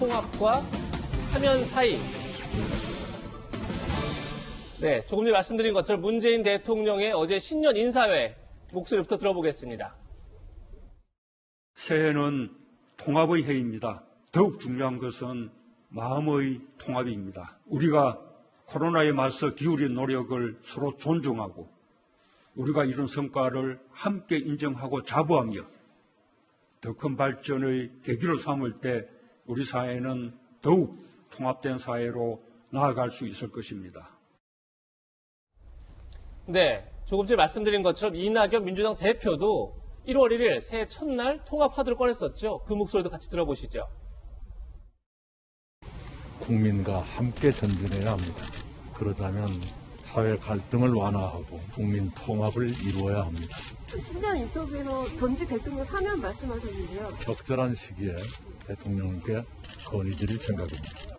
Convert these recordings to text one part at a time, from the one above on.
통합과 사면 사이. 네, 조금 전에 말씀드린 것처럼 문재인 대통령의 어제 신년 인사회 목소리부터 들어보겠습니다. 새해는 통합의 해입니다. 더욱 중요한 것은 마음의 통합입니다. 우리가 코로나에 맞서 기울인 노력을 서로 존중하고 우리가 이룬 성과를 함께 인정하고 자부하며 더 큰 발전의 계기로 삼을 때 우리 사회는 더욱 통합된 사회로 나아갈 수 있을 것입니다. 네, 조금 전에 말씀드린 것처럼 이낙연 민주당 대표도 1월 1일 새해 첫날 통합 화두를 꺼냈었죠. 그 목소리도 같이 들어보시죠. 국민과 함께 전진해야 합니다. 그러자면 사회 갈등을 완화하고 국민 통합을 이루어야 합니다. 신년 인터뷰에서 전직 대통령 사면 말씀하셨는데요. 적절한 시기에 대통령께 건의드릴 생각입니다.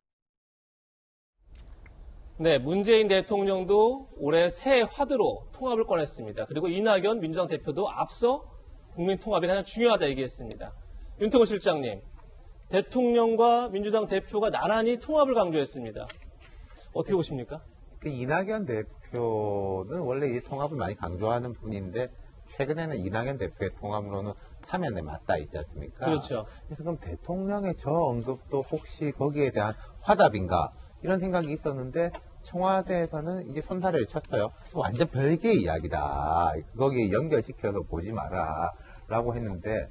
네, 문재인 대통령도 올해 새해 화두로 통합을 꺼냈습니다. 그리고 이낙연 민주당 대표도 앞서 국민 통합이 가장 중요하다 얘기했습니다. 윤태호 실장님, 대통령과 민주당 대표가 나란히 통합을 강조했습니다. 어떻게 보십니까? 이낙연 대표는 원래 이 통합을 많이 강조하는 분인데 최근에는 이낙연 대표의 통합으로는 사면에 맞닿아 있지 않습니까? 그렇죠. 그래서 그럼 대통령의 저 언급도 혹시 거기에 대한 화답인가 이런 생각이 있었는데 청와대에서는 이제 손사래를 쳤어요. 완전 별개의 이야기다. 거기에 연결시켜서 보지 마라 라고 했는데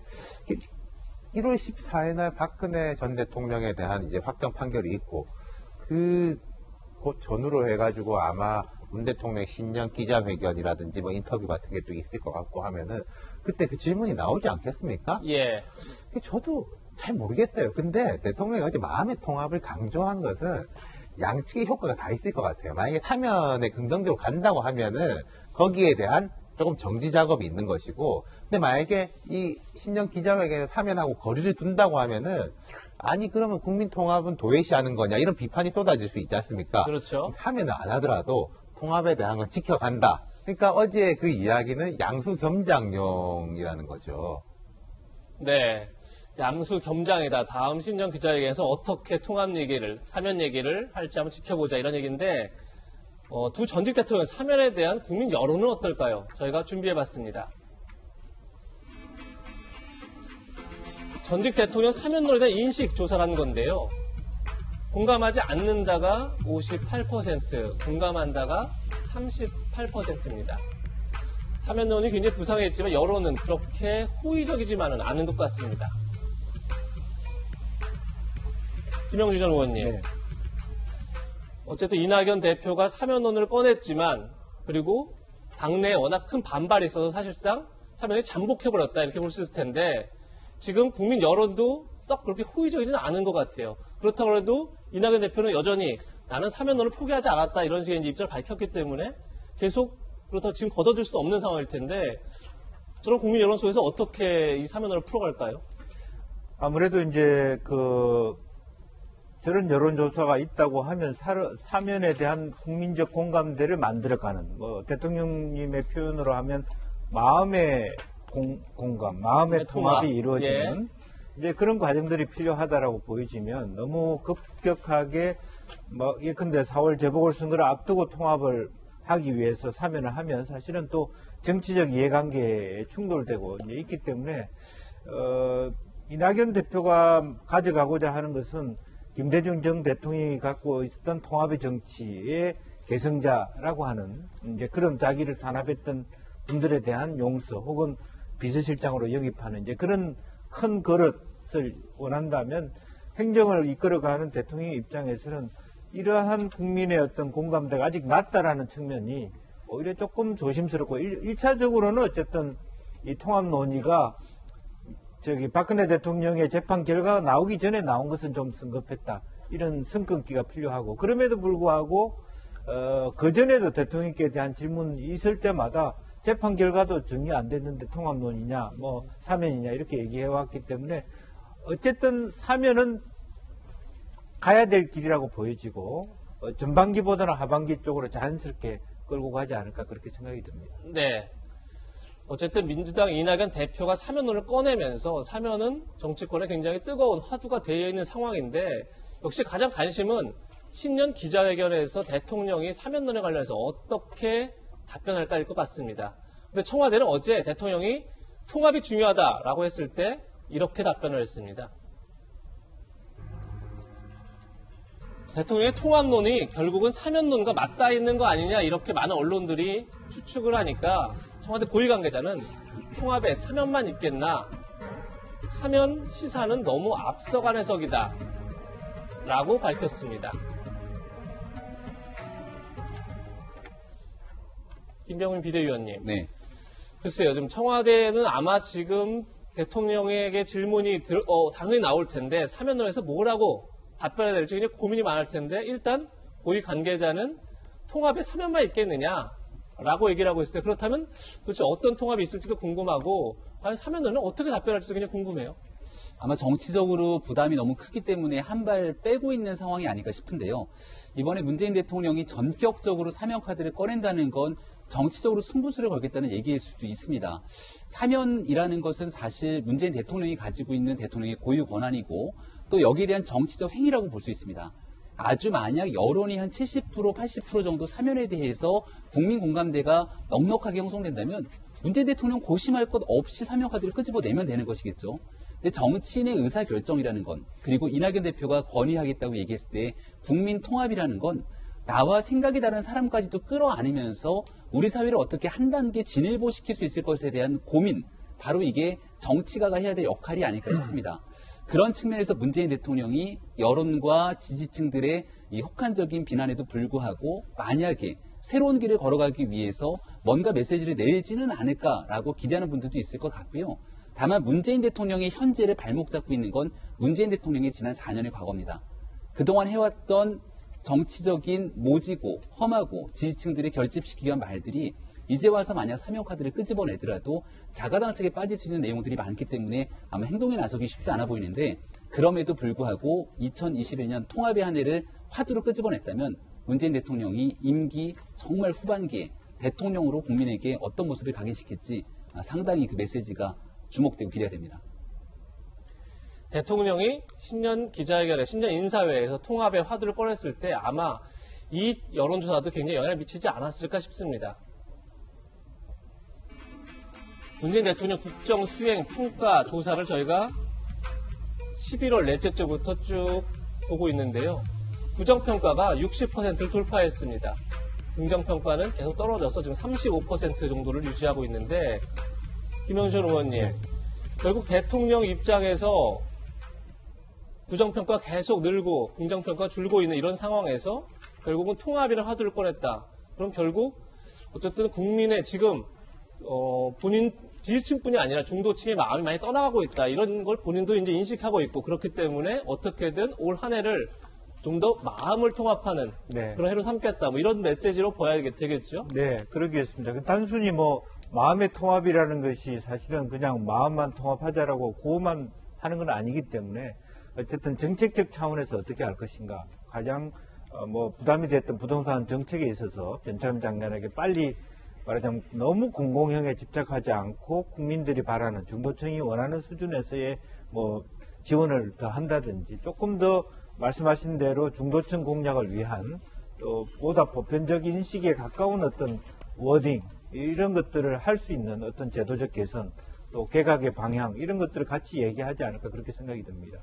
1월 14일 날 박근혜 전 대통령에 대한 이제 확정 판결이 있고 곧 전후로 해가지고 아마 문 대통령의 신년 기자회견이라든지 뭐 인터뷰 같은 게 또 있을 것 같고 하면은 그때 그 질문이 나오지 않겠습니까? 예. 저도 잘 모르겠어요. 근데 대통령이 어제 마음의 통합을 강조한 것은 양측의 효과가 다 있을 것 같아요. 만약에 사면에 긍정적으로 간다고 하면은 거기에 대한 조금 정지 작업이 있는 것이고, 근데 만약에 이 신년 기자회견에서 사면하고 거리를 둔다고 하면은 아니 그러면 국민 통합은 도외시하는 거냐 이런 비판이 쏟아질 수 있지 않습니까? 그렇죠. 사면을 안 하더라도 통합에 대한 건 지켜간다. 그러니까 어제 그 이야기는 양수 겸장용이라는 거죠. 네. 양수 겸장이다. 다음 신년 기자회견에서 어떻게 통합 얘기를, 사면 얘기를 할지 한번 지켜보자 이런 얘기인데 두 전직 대통령 사면에 대한 국민 여론은 어떨까요? 저희가 준비해봤습니다. 전직 대통령 사면론에 대한 인식 조사를 한 건데요. 공감하지 않는다가 58%, 공감한다가 38%입니다. 사면론이 굉장히 부상했지만 여론은 그렇게 호의적이지만은 않은 것 같습니다. 김영주 전 의원님. 네. 어쨌든 이낙연 대표가 사면론을 꺼냈지만 그리고 당내에 워낙 큰 반발이 있어서 사실상 사면이 잠복해버렸다 이렇게 볼 수 있을 텐데 지금 국민 여론도 썩 그렇게 호의적이지는 않은 것 같아요. 그렇다고 해도 이낙연 대표는 여전히 나는 사면론을 포기하지 않았다 이런 식의 입장을 밝혔기 때문에 계속 그렇다고 지금 걷어들 수 없는 상황일 텐데 저런 국민 여론 속에서 어떻게 이 사면론을 풀어갈까요? 아무래도 이제 저런 여론조사가 있다고 하면 사면에 대한 국민적 공감대를 만들어가는, 대통령님의 표현으로 하면 마음의 공감, 마음의 통합이 이루어지는 이제 그런 과정들이 필요하다라고 보여지면 너무 급격하게 예컨대 4월 재보궐선거를 앞두고 통합을 하기 위해서 사면을 하면 사실은 또 정치적 이해관계에 충돌되고 이제 있기 때문에 이낙연 대표가 가져가고자 하는 것은 김대중 전 대통령이 갖고 있었던 통합의 정치의 계승자라고 하는 이제 그런 자기를 탄압했던 분들에 대한 용서 혹은 비서실장으로 영입하는 이제 그런 큰 그릇을 원한다면 행정을 이끌어가는 대통령 입장에서는 이러한 국민의 어떤 공감대가 아직 낮다라는 측면이 오히려 조금 조심스럽고 1차적으로는 어쨌든 이 통합 논의가 박근혜 대통령의 재판 결과가 나오기 전에 나온 것은 좀 성급했다. 이런 선긋기가 필요하고 그럼에도 불구하고 그전에도 대통령께 대한 질문이 있을 때마다 재판 결과도 정리 안 됐는데 통합 논의냐 사면이냐 이렇게 얘기해 왔기 때문에 어쨌든 사면은 가야 될 길이라고 보여지고 전반기보다는 하반기 쪽으로 자연스럽게 끌고 가지 않을까 그렇게 생각이 듭니다. 네. 어쨌든 민주당 이낙연 대표가 사면론을 꺼내면서 사면은 정치권에 굉장히 뜨거운 화두가 되어 있는 상황인데 역시 가장 관심은 신년 기자회견에서 대통령이 사면론에 관련해서 어떻게 답변할까일 것 같습니다. 근데 청와대는 어제 대통령이 통합이 중요하다라고 했을 때 이렇게 답변을 했습니다. 대통령의 통합론이 결국은 사면론과 맞닿아 있는 거 아니냐 이렇게 많은 언론들이 추측을 하니까 청와대 고위 관계자는 통합에 사면만 있겠나 사면 시사는 너무 앞서간 해석이다 라고 밝혔습니다. 김병민 비대위원님. 네. 글쎄요, 좀 청와대는 아마 지금 대통령에게 질문이 당연히 나올 텐데 사면론에서 뭐라고 답변해야 될지 굉장히 고민이 많을 텐데 일단 고위 관계자는 통합에 사면만 있겠느냐라고 얘기를 하고 있어요. 그렇다면 도대체 어떤 통합이 있을지도 궁금하고 과연 사면론은 어떻게 답변할지도 굉장히 궁금해요. 아마 정치적으로 부담이 너무 크기 때문에 한 발 빼고 있는 상황이 아닐까 싶은데요. 이번에 문재인 대통령이 전격적으로 사면 카드를 꺼낸다는 건 정치적으로 승부수를 걸겠다는 얘기일 수도 있습니다. 사면이라는 것은 사실 문재인 대통령이 가지고 있는 대통령의 고유 권한이고 또 여기에 대한 정치적 행위라고 볼 수 있습니다. 아주 만약 여론이 한 70%, 80% 정도 사면에 대해서 국민 공감대가 넉넉하게 형성된다면 문재인 대통령 고심할 것 없이 사면 카드를 끄집어내면 되는 것이겠죠. 근데 정치인의 의사결정이라는 건 그리고 이낙연 대표가 건의하겠다고 얘기했을 때 국민 통합이라는 건 나와 생각이 다른 사람까지도 끌어안으면서 우리 사회를 어떻게 한 단계 진일보시킬 수 있을 것에 대한 고민, 바로 이게 정치가가 해야 될 역할이 아닐까 싶습니다. 그런 측면에서 문재인 대통령이 여론과 지지층들의 이 혹한적인 비난에도 불구하고 만약에 새로운 길을 걸어가기 위해서 뭔가 메시지를 내지는 않을까라고 기대하는 분들도 있을 것 같고요. 다만 문재인 대통령의 현재를 발목 잡고 있는 건 문재인 대통령의 지난 4년의 과거입니다. 그동안 해왔던 정치적인 모지고 험하고 지지층들을 결집시키기 위한 말들이 이제 와서 만약 사면카드를 끄집어내더라도 자가당착에 빠질 수 있는 내용들이 많기 때문에 아마 행동에 나서기 쉽지 않아 보이는데 그럼에도 불구하고 2021년 통합의 한 해를 화두로 끄집어냈다면 문재인 대통령이 임기 정말 후반기에 대통령으로 국민에게 어떤 모습을 각인시킬지 상당히 그 메시지가 주목되고 기대가 됩니다. 대통령이 신년 기자회견에 신년 인사회에서 통합의 화두를 꺼냈을 때 아마 이 여론조사도 굉장히 영향을 미치지 않았을까 싶습니다. 문재인 대통령 국정 수행 평가 조사를 저희가 11월 넷째 주부터 쭉 보고 있는데요. 부정평가가 60%를 돌파했습니다. 긍정평가는 계속 떨어져서 지금 35% 정도를 유지하고 있는데 김영준 의원님, 결국 대통령 입장에서 부정평가 계속 늘고 긍정평가 줄고 있는 이런 상황에서 결국은 통합이라는 화두를 꺼냈다. 그럼 결국 어쨌든 국민의 지금 본인 지지층뿐이 아니라 중도층의 마음이 많이 떠나가고 있다. 이런 걸 본인도 이제 인식하고 있고 그렇기 때문에 어떻게든 올 한 해를 좀 더 마음을 통합하는 네. 그런 해로 삼겠다. 뭐 이런 메시지로 보여야 되겠죠. 네, 그러겠습니다. 단순히 뭐 마음의 통합이라는 것이 사실은 그냥 마음만 통합하자라고 구호만 하는 건 아니기 때문에 어쨌든 정책적 차원에서 어떻게 할 것인가. 가장 뭐 부담이 됐던 부동산 정책에 있어서 변창흠 장관에게 빨리 말하자면 너무 공공형에 집착하지 않고 국민들이 바라는 중도층이 원하는 수준에서의 뭐 지원을 더 한다든지 조금 더 말씀하신 대로 중도층 공략을 위한 또 보다 보편적 인식에 가까운 어떤 워딩 이런 것들을 할 수 있는 어떤 제도적 개선 또 개각의 방향 이런 것들을 같이 얘기하지 않을까 그렇게 생각이 듭니다.